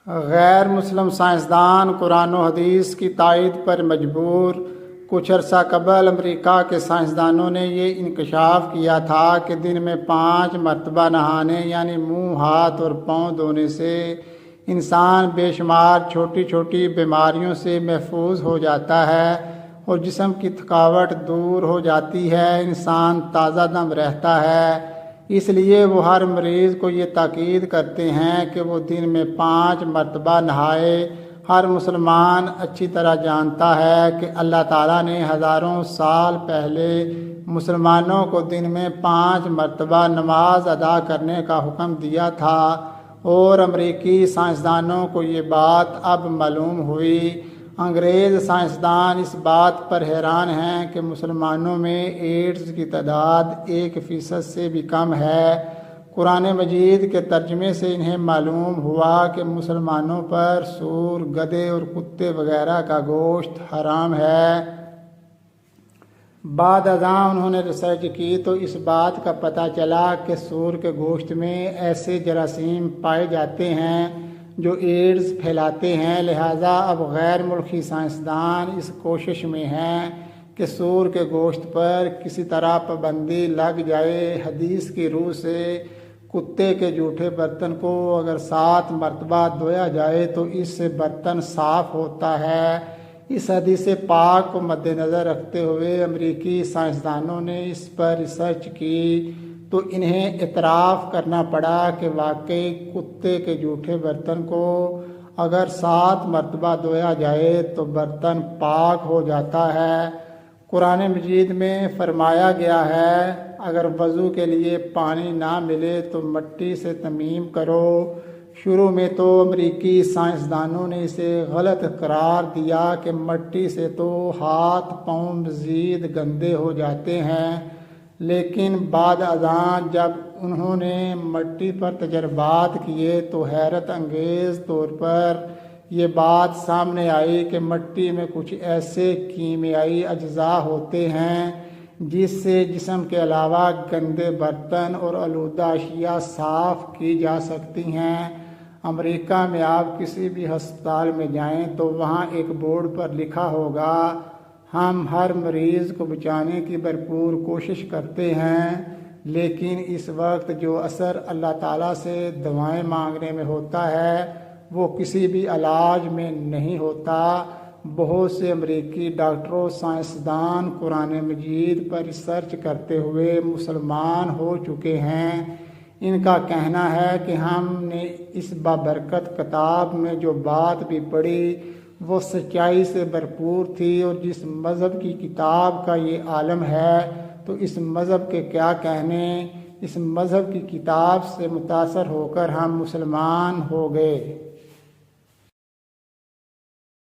غیر مسلم سائنسدان قرآن و حدیث کی تائید پر مجبور۔ کچھ عرصہ قبل امریکہ کے سائنسدانوں نے یہ انکشاف کیا تھا کہ دن میں 5 مرتبہ نہانے یعنی منہ، ہاتھ اور پاؤں دھونے سے انسان بے شمار چھوٹی چھوٹی بیماریوں سے محفوظ ہو جاتا ہے اور جسم کی تھکاوٹ دور ہو جاتی ہے، انسان تازہ دم رہتا ہے۔ اس لیے وہ ہر مریض کو یہ تاکید کرتے ہیں کہ وہ دن میں 5 مرتبہ نہائے۔ ہر مسلمان اچھی طرح جانتا ہے کہ اللہ تعالیٰ نے ہزاروں سال پہلے مسلمانوں کو دن میں 5 مرتبہ نماز ادا کرنے کا حکم دیا تھا، اور امریکی سائنسدانوں کو یہ بات اب معلوم ہوئی۔ انگریز سائنسدان اس بات پر حیران ہیں کہ مسلمانوں میں ایڈز کی تعداد 1% سے بھی کم ہے۔ قرآن مجید کے ترجمے سے انہیں معلوم ہوا کہ مسلمانوں پر سور، گدھے اور کتے وغیرہ کا گوشت حرام ہے۔ بعد ازاں انہوں نے ریسرچ کی تو اس بات کا پتہ چلا کہ سور کے گوشت میں ایسے جراثیم پائے جاتے ہیں جو ایڈز پھیلاتے ہیں، لہٰذا اب غیر ملکی سائنسدان اس کوشش میں ہیں کہ سور کے گوشت پر کسی طرح پابندی لگ جائے۔ حدیث کی روح سے کتے کے جوٹھے برتن کو اگر 7 مرتبہ دھویا جائے تو اس سے برتن صاف ہوتا ہے۔ اس حدیث پاک کو مد نظر رکھتے ہوئے امریکی سائنسدانوں نے اس پر ریسرچ کی تو انہیں اعتراف کرنا پڑا کہ واقعی کتے کے جوٹھے برتن کو اگر 7 مرتبہ دھویا جائے تو برتن پاک ہو جاتا ہے۔ قرآن مجید میں فرمایا گیا ہے اگر وضو کے لیے پانی نہ ملے تو مٹی سے تیمم کرو۔ شروع میں تو امریکی سائنسدانوں نے اسے غلط قرار دیا کہ مٹی سے تو ہاتھ پاؤں مزید گندے ہو جاتے ہیں، لیکن بعد ازاں جب انہوں نے مٹی پر تجربات کیے تو حیرت انگیز طور پر یہ بات سامنے آئی کہ مٹی میں کچھ ایسے کیمیائی اجزاء ہوتے ہیں جس سے جسم کے علاوہ گندے برتن اور آلودہ اشیاء صاف کی جا سکتی ہیں۔ امریکہ میں آپ کسی بھی ہسپتال میں جائیں تو وہاں ایک بورڈ پر لکھا ہوگا ہم ہر مریض کو بچانے کی بھرپور کوشش کرتے ہیں، لیکن اس وقت جو اثر اللہ تعالیٰ سے دعائیں مانگنے میں ہوتا ہے وہ کسی بھی علاج میں نہیں ہوتا۔ بہت سے امریکی ڈاکٹروں سائنسدان قرآن مجید پر ریسرچ کرتے ہوئے مسلمان ہو چکے ہیں۔ ان کا کہنا ہے کہ ہم نے اس بابرکت کتاب میں جو بات بھی پڑھی وہ سچائی سے بھرپور تھی، اور جس مذہب کی کتاب کا یہ عالم ہے تو اس مذہب کے کیا کہنے۔ اس مذہب کی کتاب سے متاثر ہو کر ہم مسلمان ہو گئے۔